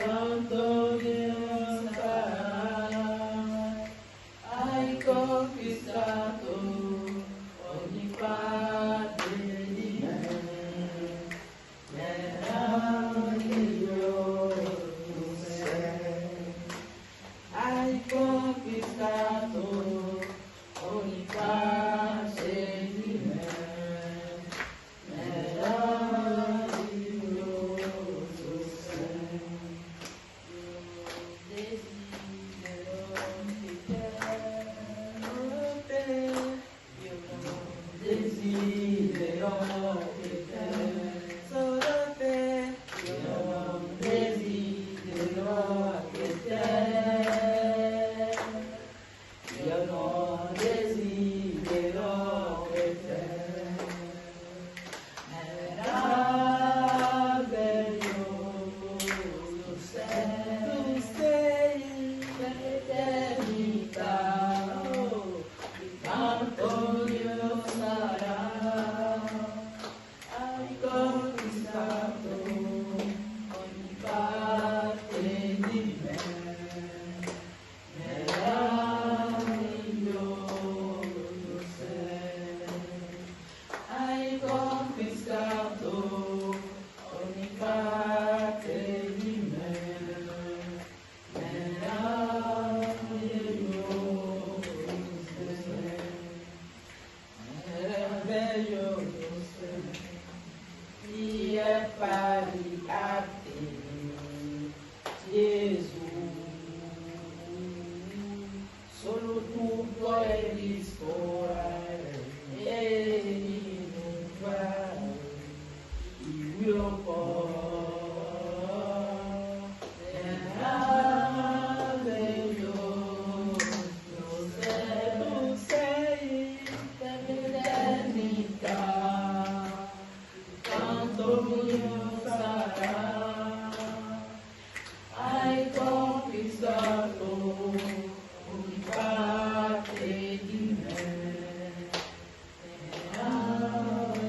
quanto Dio sarà, hai conquistato ogni parte di me, meraviglioso sei, hai conquistato ogni parte di me, meraviglioso sei. Desidero che te, solo te, io desidero che te, io non desidero che te, meraviglioso sei, tu sei l'eternità, quanto Dio sarà, hai conquistato ogni parte di me, meraviglioso sei, hai conquistato ogni parte di me, meraviglioso sei. Meraviglioso sei, chi è pari a te, Gesù, solo tu puoi ristorare e rinnovare il mio cuore. Meraviglioso sei, tu sei l'eternità, quanto mio sarà, hai conquistato ogni parte di me, meraviglioso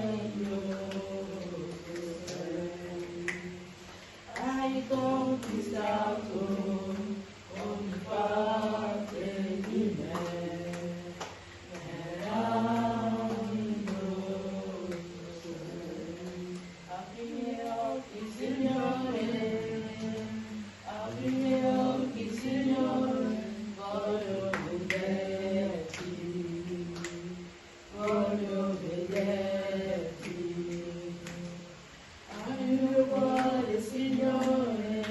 sei, hai conquistato ogni parte di me, meraviglioso sei. Apri i miei occhi, Signore, apri i miei occhi, Signore, voglio vederti, voglio vederti. Apri il mio cuore, Signore,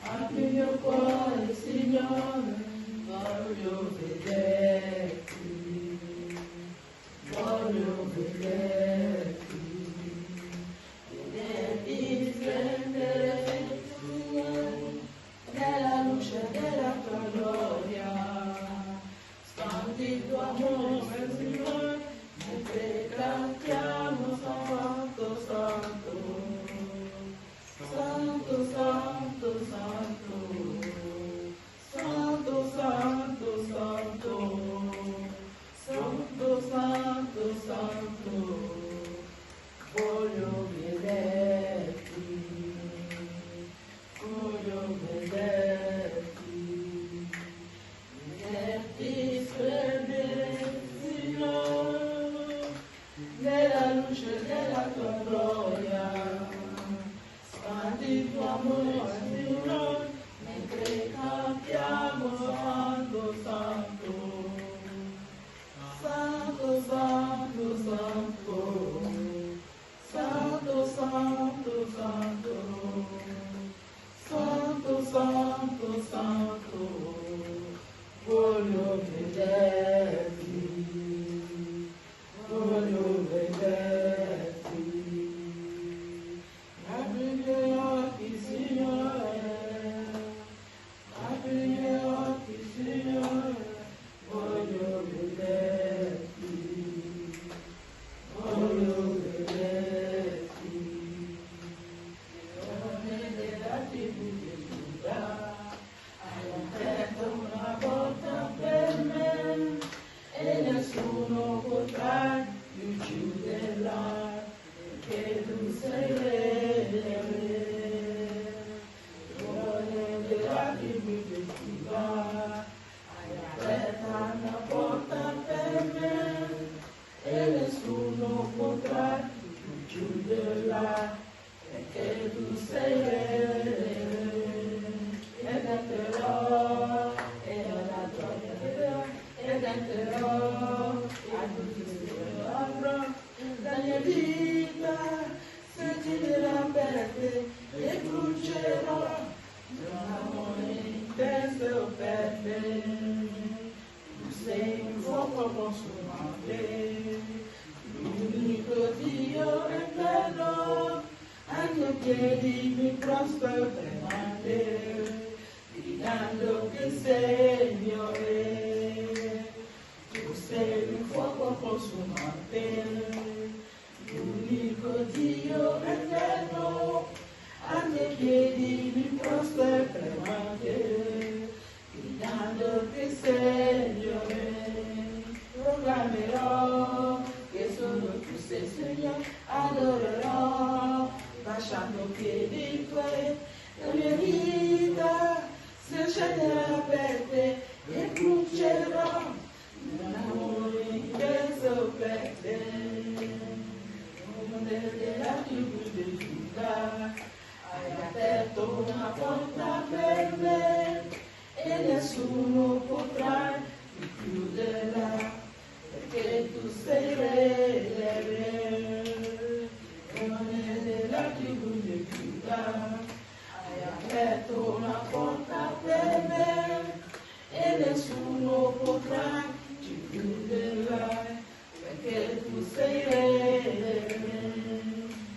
apri il mio cuore, Signore, voglio vederti, voglio vederti, vederti splendere nella luce della tua gloria, spandi il tuo amore, Signore, mentre cantiamo santo, santo, santo, santo, santo, santo, santo, santo, santo, santo, santo, voglio vederti, voglio vederti, vederti splendere, Signore, nella luce della tua gloria, spandi il tuo amore, Signore, mentre cantiamo santo, santo, santo, santo, santo, santo, santo, santo, santo, santo, santo, voglio vederti, voglio vederti. Apri i miei occhi, Signore, consumate, l'unico Dio eterno, a tuoi piedi mi prostro tremante, gridando che Signore, tu sei il fuoco consumante, l'unico Dio eterno, a tuoi piedi mi prostro tremante, gridando che Signore, proclamerò che solo tu sei Signore, adorerò, lasciando piedi tuoi, la mia vita si scenderà per te e brucerò l'amore intenso per te. Della tribù di Giuda hai aperto una porta per me e nessuno potrà chiuderla, perché tu sei re del re. Della tribù di Giuda hai aperto una porta per me e nessuno potrà chiuderla, perché tu sei re del re.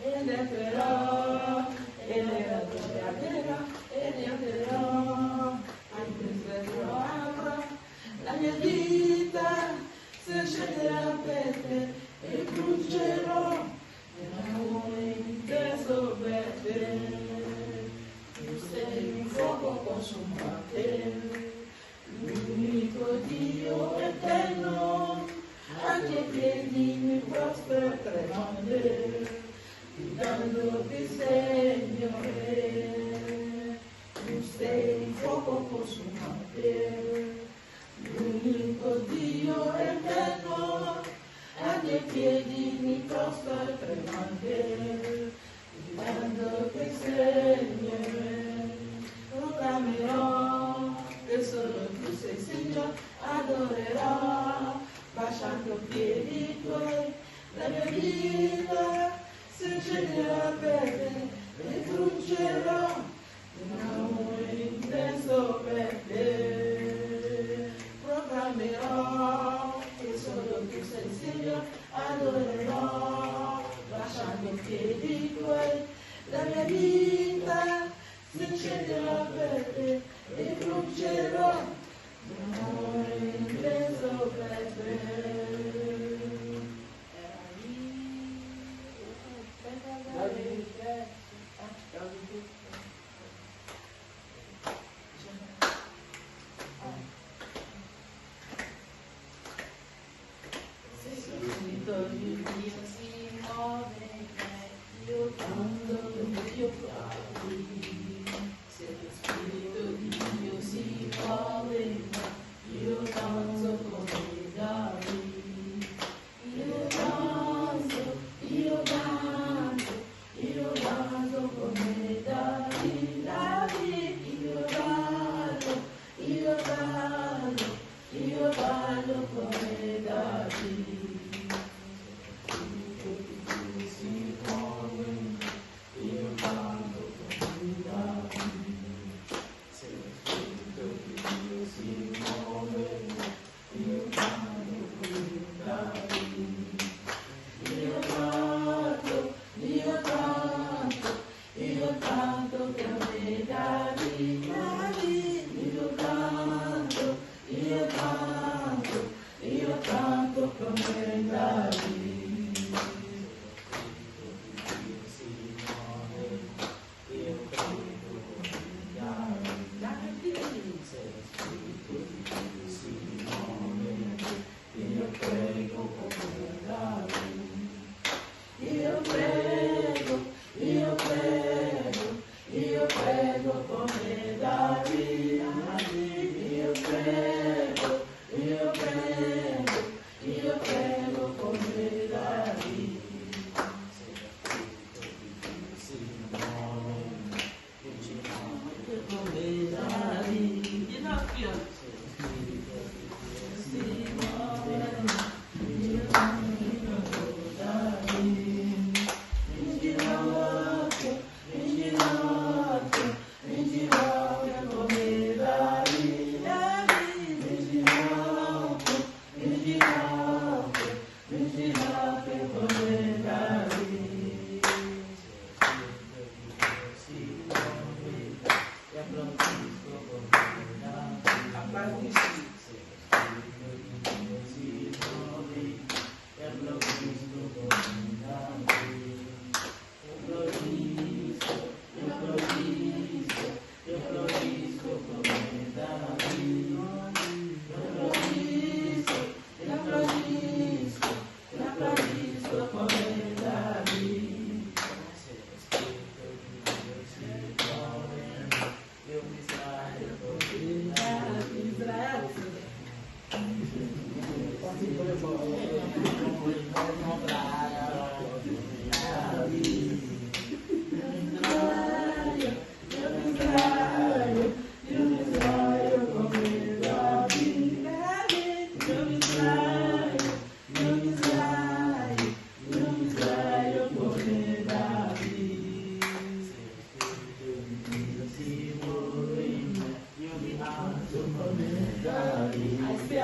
E ne però, e ne adorerò, e ne adorerò, anche se avrò la mia vita si scenderà per te e brucerò l'amore inteso per te. Tu sei un fuoco consumante, l'unico Dio eterno, a tuoi piedi mi prostro tremante, gridando che Signore, tu sei un fuoco consumante, l'unico Dio eterno, a tuoi piedi mi prostro tremante, gridando che Signore, proclamerò che solo tu sei Signore, adorerò, baciando piedi tuoi, la mia vita si scenderà per te e brucerò l'amore intenso per te. Proclamerò che solo tu sei Signore, adorerò, lasciando i piedi tuoi, la mia vita si scenderà per te e brucerò l'amore intenso per te.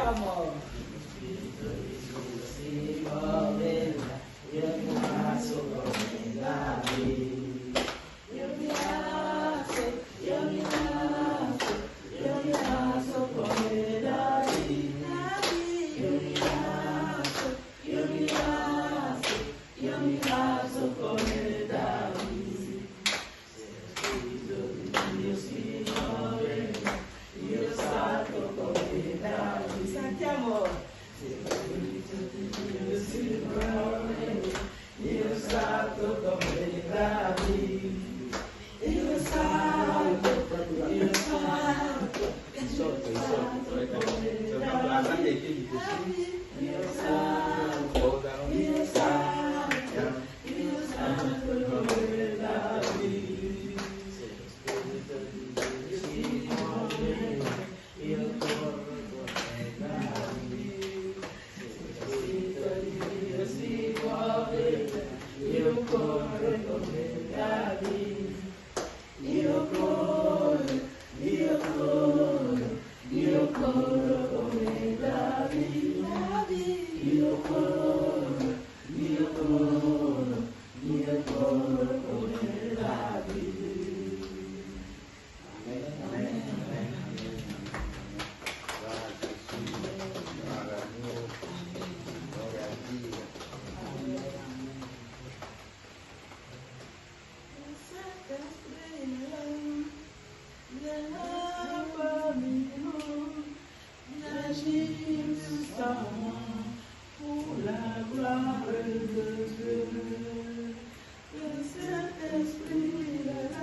Sentiamo. Si muove, io mi alzo come Davide. Io mi alzo, io mi alzo, io mi alzo come Davide. Io mi alzo, io mi alzo, io mi alzo come Davide. Spirito di Dio si muove, io salto come Davide. Sentiamo. Spirito di Dio si muove, io salto come Davide. Io salto, io salto, io salto come Davide. Io salto, io salto, io salto come Davide. Spirito di Dio si muove, io corro come Davide. Spirito di Dio si muove, io corro come Davide. Io corro, io corro, io corro come Davide. Io corro, io corro, io corro come Davide. Amen, amen, amen, amen. Pour la gloire de Dieu, le Saint-Esprit est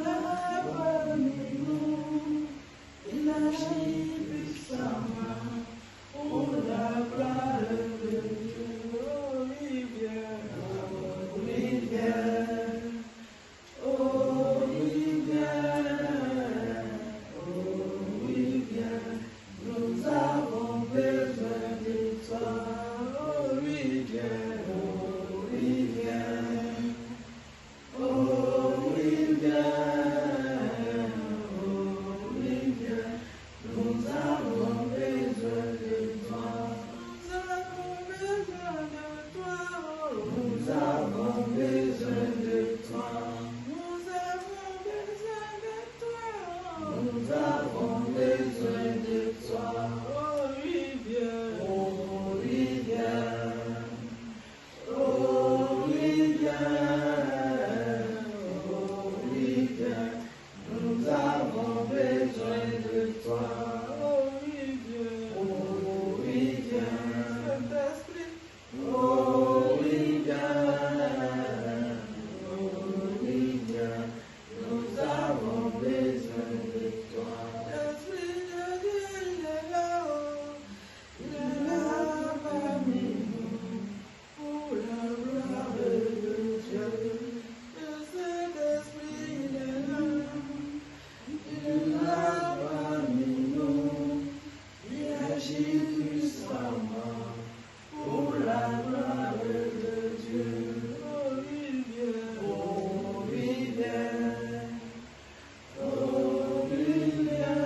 là parmi nous, il agit puissamment pour la gloire de Dieu. Oh, il vient, oh, il vient, oh, il vient, oh, il vient, nous avons besoin de toi, oh, il vient, oh, il vient, oh, il vient, oh, il vient, nous avons besoin de toi, nous avons besoin de toi, nous avons besoin de toi, nous avons besoin de toi, nous avons besoin de toi, oh, il vient, oh, il vient, oh, il vient, oh, il vient, nous avons besoin de toi, oh, il vient, oh, il vient, Saint-Esprit, oh, il vient, oh, il vient, nous avons besoin de toi. L'Esprit de Dieu, il est là parmi nous, pour la gloire de Dieu. Le Saint-Esprit, il est là parmi nous, il agit puissamment pour la gloire de Dieu. Oh, il vient, oh, il vient, oh, il vient,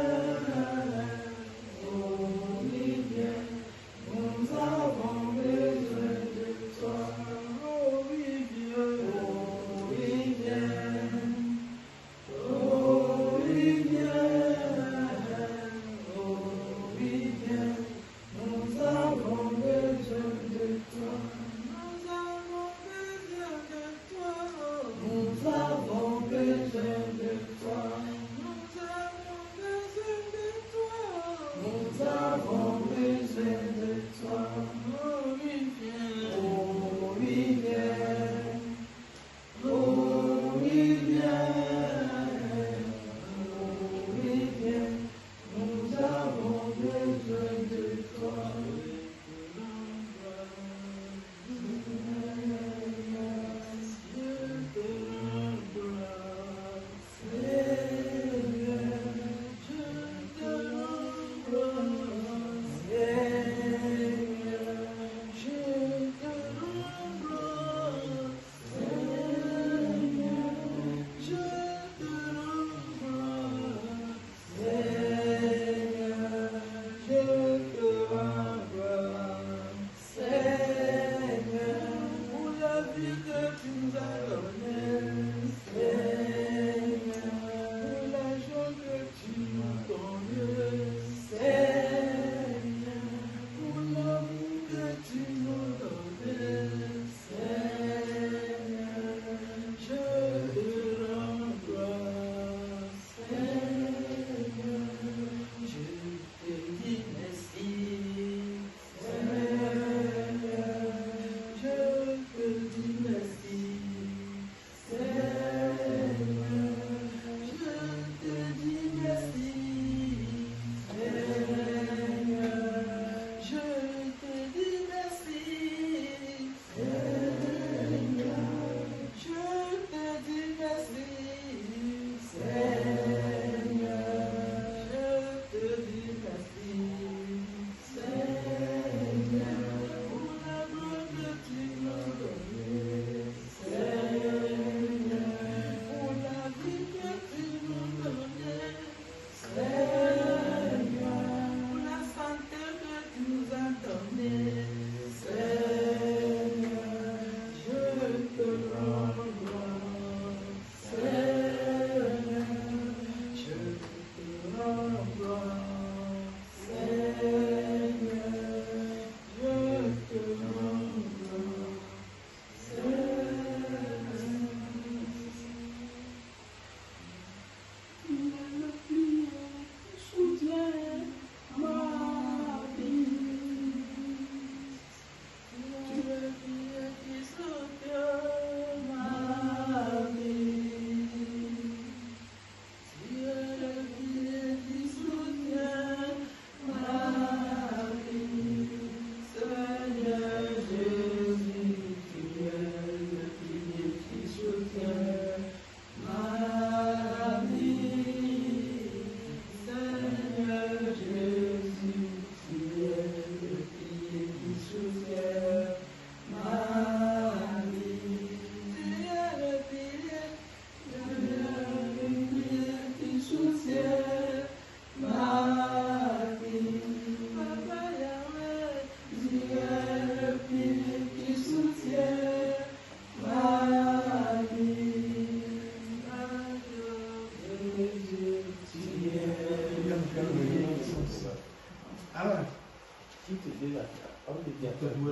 Titre 2,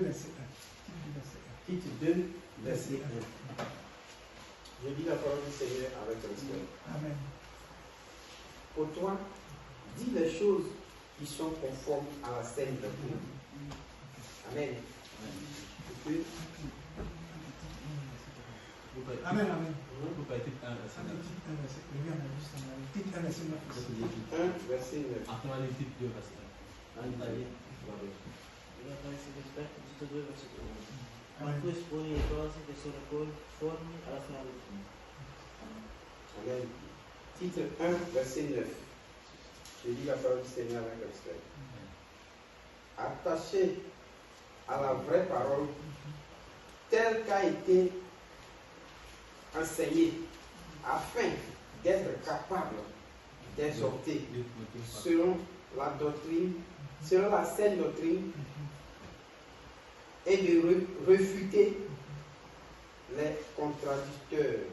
verset 1. Titre 2, verset 1. Je lis la parole du Seigneur avec respect. Amen. Pour toi, dis les choses qui sont conformes à la saine doctrine. Amen. Amen, amen. Vous pouvez titre 1, verset 9. Titre 1, verset 9. 1, verset 9. Attends, allez, titre 2, verset 1. Allez, Ma tu esponi le cose che sono conformi alla sana dottrina. Amen. Titre 1, verset 9. Je lis la parole du Seigneur avec respect. Attaché à la vraie parole, telle qu'a été enseignée, afin d'être capable d'exhorter selon la doctrine, selon la saine doctrine, et de réfuter les contradicteurs.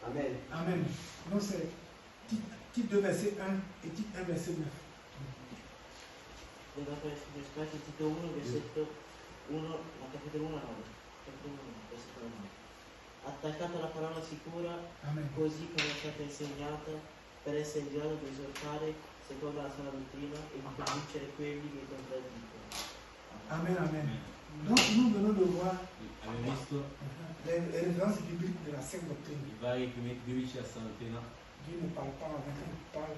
Amen. Amen. Donc c'est titre 2, verset 1 et titre 1, verset 9. Devo fare titolo 1, versetto 1, ma capitolo 1 9. Capitolo 1, versetto 9. Attaccata alla parola sicura, Amen. così come è stata insegnata, per essere in grado di esortare secondo la sana dottrina e di convincere quelli che contraddicono. Amen, amen. Donc nous venons de voir abbiamo visto les références bibliques de la sainte doctrine. i vari riferimenti biblici alla Santa Dottrina. Dieu ne parle pas avec il parle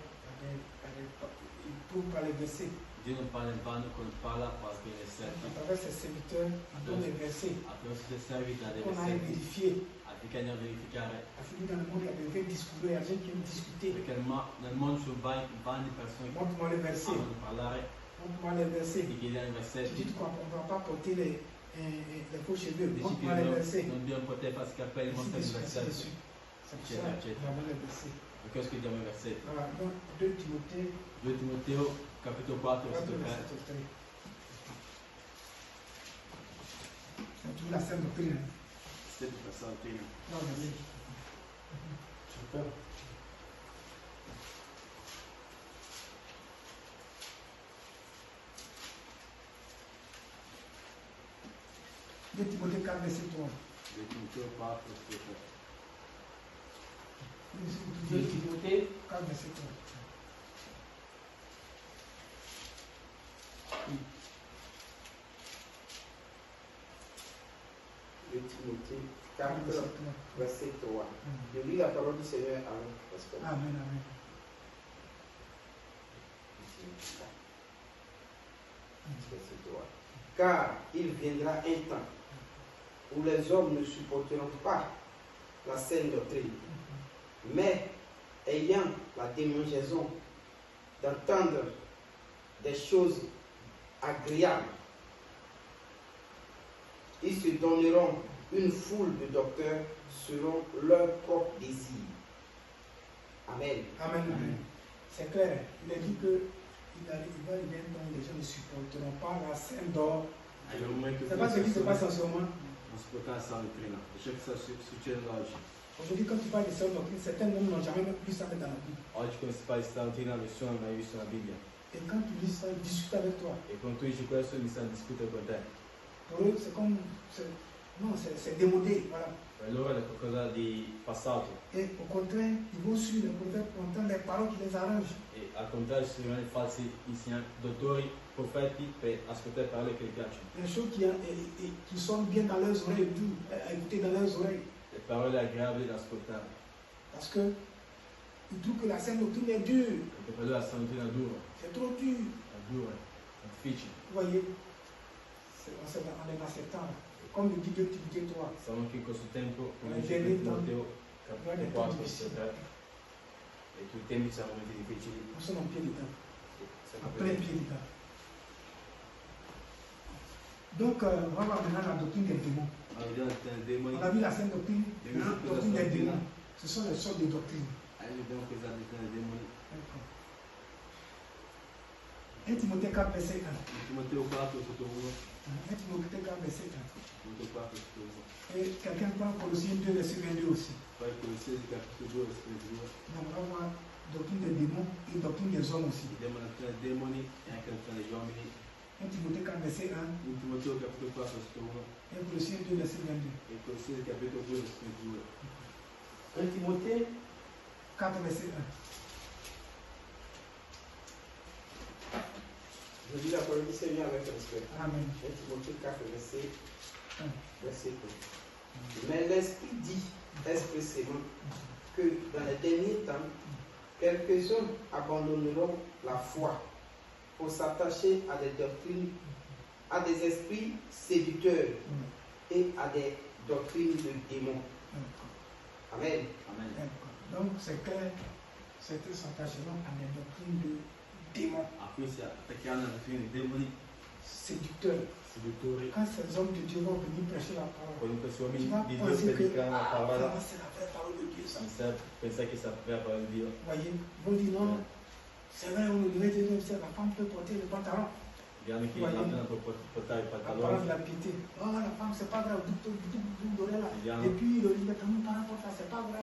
il trouve par les versets. Dio non parla in vano quando parla qualche À versetto. travers ses serviteurs, il donne les versets Attraverso i suoi serviti dà dei qu'on a versetti vérifiés. affinché andiamo a verificare. Afin dans le monde, il y a des vrais discours, il y a des gens qui aiment discuter. Perché nel mondo ci sono varie persone che Montre-moi les versets. amano parlare Montre-moi les versets. di chiedere i Tu versetti. dis qu'on ne va pas porter les faux cheveux. Dici che Montre-moi les versets. non dobbiamo poter farsi capelli, mostrare i versetti. C'est pour ça que nous avons les versets. Per questo chiediamo i versetti. Voilà, donc 2 Timothée, 2 Timoteo, capitolo 4, 4, versetto 3. verset 3. C'est toujours la sainte doctrine. Versetto per Santa Dottrina. Non, mais oui. Super. De Timothée 4, verset 3. 2 Timoteo 4, versetto 3. 2 Timothée 4, verset 3. De Timothée 4, verset 3. Je lis la parole du Seigneur avec respect. Amen, amen. Verset 3. Car il viendra un temps où les hommes ne supporteront pas la saine doctrine, mais ayant la démangeaison d'entendre des choses agréables, ils se donneront une foule de docteurs selon leur propre désir. Amen. Amen, amen. C'est clair. Il a dit que il va arriver un temps où les gens ne supporteront pas la scène d'or. È il momento C'est pas ce qui se passe en ce moment. non si può fare la Santa Dottrina. Ciò che sta succedendo oggi. Aujourd'hui, quand tu parles de scène doctrine, certains hommes n'ont jamais vu ça dans la Bible. Oggi quando si parla di Santa Dottrina nessuno ha mai visto la Bibbia. Et quand tu lis ça, ils discutent avec toi. E quando tu dici questo iniziano a discutere con te. Pour eux, c'est comme. Non, c'est démodé. Voilà. Per loro è qualcosa di passato. Et au contraire, ils vont suivre les prophètes pour entendre les paroles qui les arrangent. E al contrario si rimane falsi insegnanti, dottori, profeti per ascoltare parole che gli piacciono. Les choses qui sonnent bien dans leurs oreilles, doux, à écouter dans leurs oreilles. Le parole agreabili da ascoltare. Parce que ils trouvent que la sainte doctrine est dure. Perché per loro la Santa Dottrina è dura, C'est trop dur. è dura, è difficile. Vous voyez, on est dans ces temps. Comme le dit 2 Timothée 3. Siamo anche in questo tempo, come Nel dice dernier Timoteo, Il y a capitolo des temps 4, difficiles. versetto 3. E tutti i tempi saranno molto difficili. Nous sommes en pied dedans. Siamo En plein pied dedans. Donc, on va voir maintenant la doctrine des démons. Allora, vediamo il demoni. On a vu la sainte doctrine, la doctrine des démons. Ce sont les sortes de doctrines. Vediamo questa doctrina dei demoni. 1 Timothée 4, verset 1. Timoteo 4, versetto 1. 1 Timothée 4, verset 1. Timoteo 4, versetto 1. Et quelqu'un prend Colossiens 2, verset 22 aussi. Poi Colossesi capitolo 2, versetto 22. Donc, on va voir doctrine des démons et doctrine des hommes aussi. Demonazione dei demoni e anche la doctrina degli uomini. 1 Timothée 4, verset 1, In Timoteo capitolo 4, versetto 1 et Colossiens 2, verset 22. e Colossesi capitolo 2, versetto 2. 1 Timothée 4, verset 1. Je dis la parole du Seigneur avec respect. Amen. 1 Timothée 4, verset 1. 1. Mais l'Esprit dit expressément que dans les derniers temps, quelques-uns abandonneront la foi pour s'attacher à des doctrines, à des esprits séducteurs et à des doctrines de démons. Amen. Amen. Donc c'est clair, certains s'attacheront à des doctrines de démons, Questi attaccheranno la doctrina dei demoni, séducteurs. seduttori. Quand ces hommes de Dieu vont venir prêcher la parole, Quando questi tu uomini vas di Dio penser que predicano la parola, c'est la vraie parole de Dieu. Ça. pensare che sapeva la parola di Dio. Voyez, vous dites non, c'est vrai, on devrait dire que la femme peut porter le pantalon. Diranno che Voyez. la donna può portare il La parole de pantalone. la piété. Oh, la femme, c'est pas grave, vous là. Vediamo. Et puis, le parent porte ça, c'est pas grave.